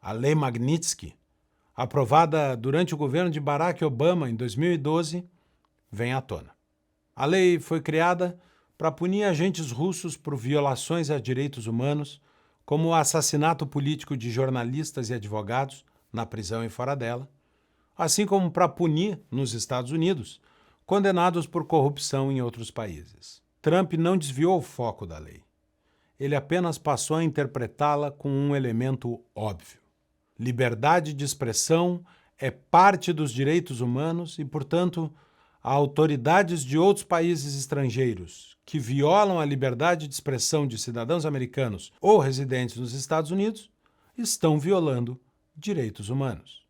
a Lei Magnitsky, aprovada durante o governo de Barack Obama em 2012, vem à tona. A lei foi criada para punir agentes russos por violações a direitos humanos, como o assassinato político de jornalistas e advogados na prisão e fora dela, assim como para punir, nos Estados Unidos, condenados por corrupção em outros países. Trump não desviou o foco da lei. Ele apenas passou a interpretá-la com um elemento óbvio. Liberdade de expressão é parte dos direitos humanos e, portanto, autoridades de outros países estrangeiros que violam a liberdade de expressão de cidadãos americanos ou residentes nos Estados Unidos estão violando direitos humanos.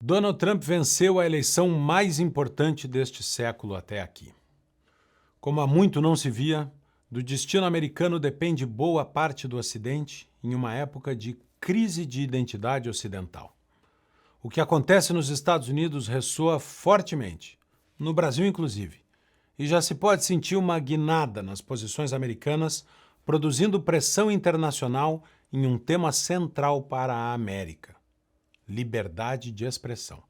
Donald Trump venceu a eleição mais importante deste século até aqui. Como há muito não se via, do destino americano depende boa parte do Ocidente em uma época de crise de identidade ocidental. O que acontece nos Estados Unidos ressoa fortemente, no Brasil inclusive, e já se pode sentir uma guinada nas posições americanas, produzindo pressão internacional em um tema central para a América: liberdade de expressão.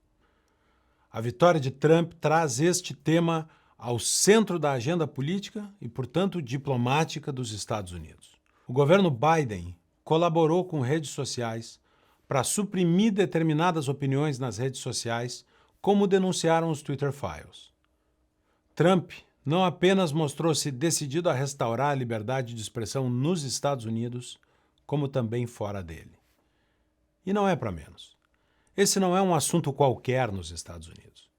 A vitória de Trump traz este tema ao centro da agenda política e, portanto, diplomática dos Estados Unidos. O governo Biden colaborou com redes sociais para suprimir determinadas opiniões nas redes sociais, como denunciaram os Twitter Files. Trump não apenas mostrou-se decidido a restaurar a liberdade de expressão nos Estados Unidos, como também fora dele. E não é para menos. Esse não é um assunto qualquer nos Estados Unidos.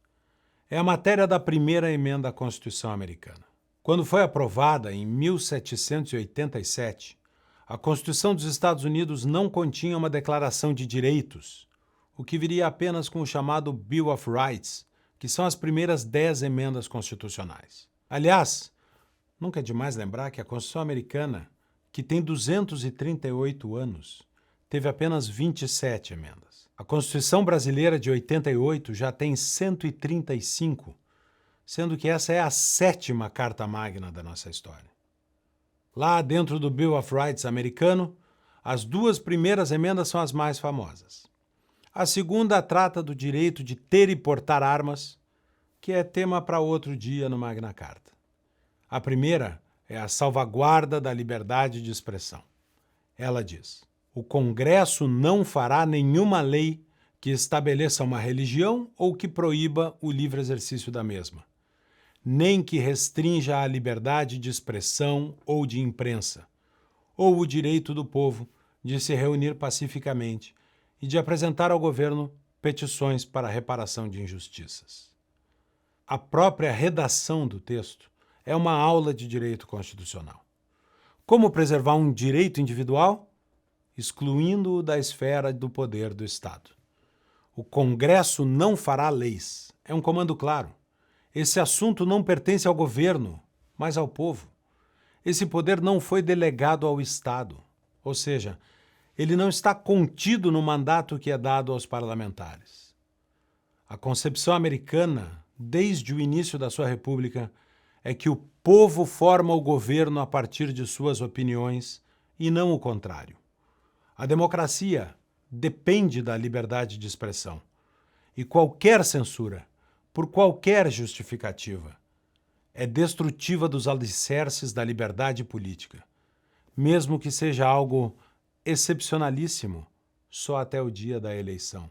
É a matéria da primeira emenda à Constituição americana. Quando foi aprovada em 1787, a Constituição dos Estados Unidos não continha uma declaração de direitos, o que viria apenas com o chamado Bill of Rights, que são as primeiras 10 emendas constitucionais. Aliás, nunca é demais lembrar que a Constituição americana, que tem 238 anos, teve apenas 27 emendas. A Constituição brasileira de 88 já tem 135, sendo que essa é a 7ª Carta Magna da nossa história. Lá dentro do Bill of Rights americano, as 2 primeiras emendas são as mais famosas. A segunda trata do direito de ter e portar armas, que é tema para outro dia no Magna Carta. A primeira é a salvaguarda da liberdade de expressão. Ela diz: o Congresso não fará nenhuma lei que estabeleça uma religião ou que proíba o livre exercício da mesma, nem que restrinja a liberdade de expressão ou de imprensa, ou o direito do povo de se reunir pacificamente e de apresentar ao governo petições para reparação de injustiças. A própria redação do texto é uma aula de direito constitucional. Como preservar um direito individual? Excluindo-o da esfera do poder do Estado. O Congresso não fará leis. É um comando claro. Esse assunto não pertence ao governo, mas ao povo. Esse poder não foi delegado ao Estado, ou seja, ele não está contido no mandato que é dado aos parlamentares. A concepção americana, desde o início da sua república, é que o povo forma o governo a partir de suas opiniões e não o contrário. A democracia depende da liberdade de expressão e qualquer censura, por qualquer justificativa, é destrutiva dos alicerces da liberdade política, mesmo que seja algo excepcionalíssimo só até o dia da eleição.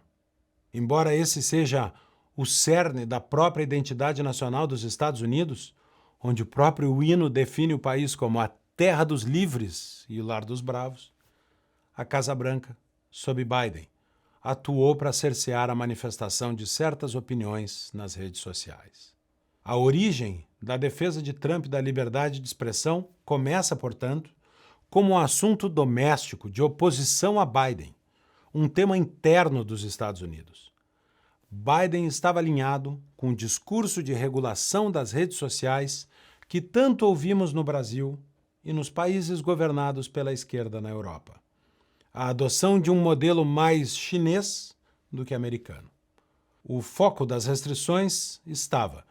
Embora esse seja o cerne da própria identidade nacional dos Estados Unidos, onde o próprio hino define o país como a terra dos livres e o lar dos bravos, a Casa Branca, sob Biden, atuou para cercear a manifestação de certas opiniões nas redes sociais. A origem da defesa de Trump da liberdade de expressão começa, portanto, como um assunto doméstico de oposição a Biden, um tema interno dos Estados Unidos. Biden estava alinhado com o discurso de regulação das redes sociais que tanto ouvimos no Brasil e nos países governados pela esquerda na Europa. A adoção de um modelo mais chinês do que americano. O foco das restrições estava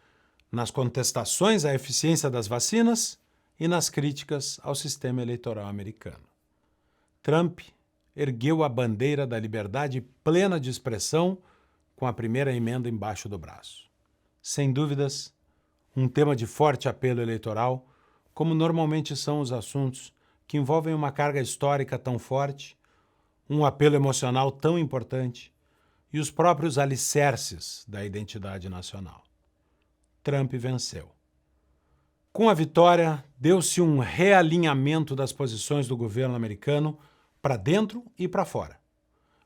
nas contestações à eficiência das vacinas e nas críticas ao sistema eleitoral americano. Trump ergueu a bandeira da liberdade plena de expressão com a primeira emenda embaixo do braço. Sem dúvidas, um tema de forte apelo eleitoral, como normalmente são os assuntos que envolvem uma carga histórica tão forte, um apelo emocional tão importante e os próprios alicerces da identidade nacional. Trump venceu. Com a vitória, deu-se um realinhamento das posições do governo americano para dentro e para fora.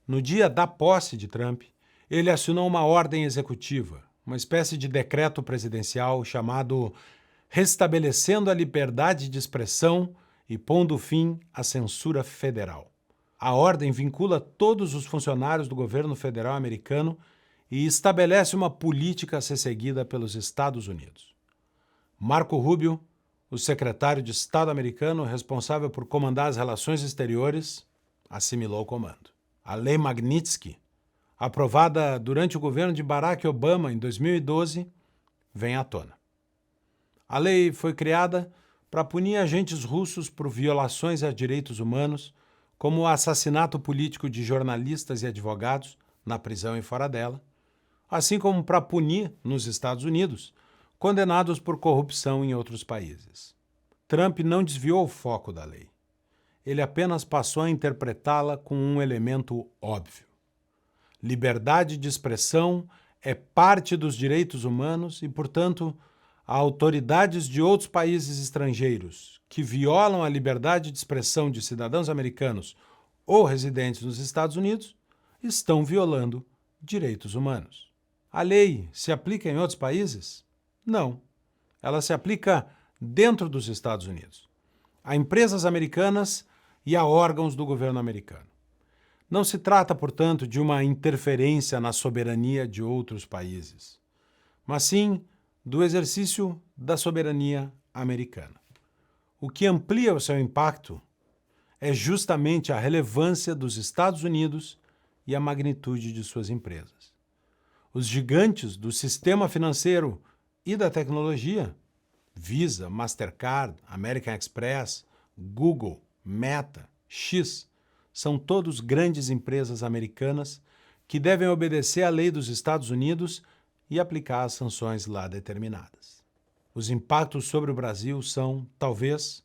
No dia da posse de Trump, ele assinou uma ordem executiva, uma espécie de decreto presidencial chamado Restabelecendo a Liberdade de Expressão e Pondo Fim à Censura Federal. A ordem vincula todos os funcionários do governo federal americano e estabelece uma política a ser seguida pelos Estados Unidos. Marco Rubio, o secretário de Estado americano responsável por comandar as relações exteriores, assimilou o comando. A Lei Magnitsky, aprovada durante o governo de Barack Obama em 2012, vem à tona. A lei foi criada para punir agentes russos por violações a direitos humanos, como o assassinato político de jornalistas e advogados na prisão e fora dela, assim como para punir, nos Estados Unidos, condenados por corrupção em outros países. Trump não desviou o foco da lei. Ele apenas passou a interpretá-la com um elemento óbvio. Liberdade de expressão é parte dos direitos humanos e, portanto, autoridades de outros países estrangeiros que violam a liberdade de expressão de cidadãos americanos ou residentes nos Estados Unidos estão violando direitos humanos. A lei se aplica em outros países? Não. Ela se aplica dentro dos Estados Unidos, a empresas americanas e a órgãos do governo americano. Não se trata, portanto, de uma interferência na soberania de outros países, mas sim do exercício da soberania americana. O que amplia o seu impacto é justamente a relevância dos Estados Unidos e a magnitude de suas empresas. Os gigantes do sistema financeiro e da tecnologia, Visa, Mastercard, American Express, Google, Meta, X, são todos grandes empresas americanas que devem obedecer à lei dos Estados Unidos e aplicar as sanções lá determinadas. Os impactos sobre o Brasil são, talvez,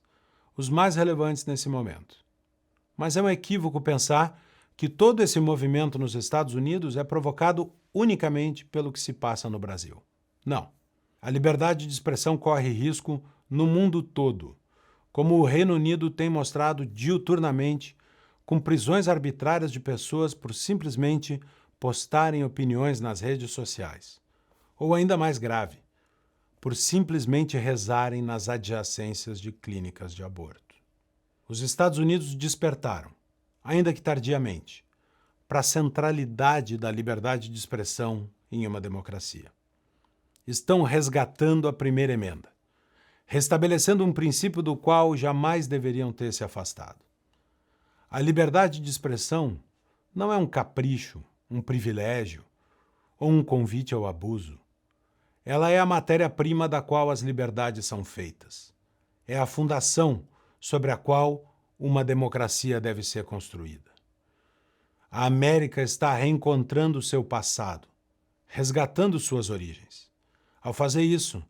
os mais relevantes nesse momento. Mas é um equívoco pensar que todo esse movimento nos Estados Unidos é provocado unicamente pelo que se passa no Brasil. Não. A liberdade de expressão corre risco no mundo todo, como o Reino Unido tem mostrado diuturnamente com prisões arbitrárias de pessoas por simplesmente postarem opiniões nas redes sociais. Ou ainda mais grave, por simplesmente rezarem nas adjacências de clínicas de aborto. Os Estados Unidos despertaram, ainda que tardiamente, para a centralidade da liberdade de expressão em uma democracia. Estão resgatando a primeira emenda, restabelecendo um princípio do qual jamais deveriam ter se afastado. A liberdade de expressão não é um capricho, um privilégio ou um convite ao abuso. Ela é a matéria-prima da qual as liberdades são feitas. É a fundação sobre a qual uma democracia deve ser construída. A América está reencontrando seu passado, resgatando suas origens. Ao fazer isso,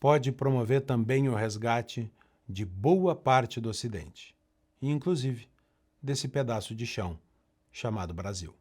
pode promover também o resgate de boa parte do Ocidente, e inclusive desse pedaço de chão chamado Brasil.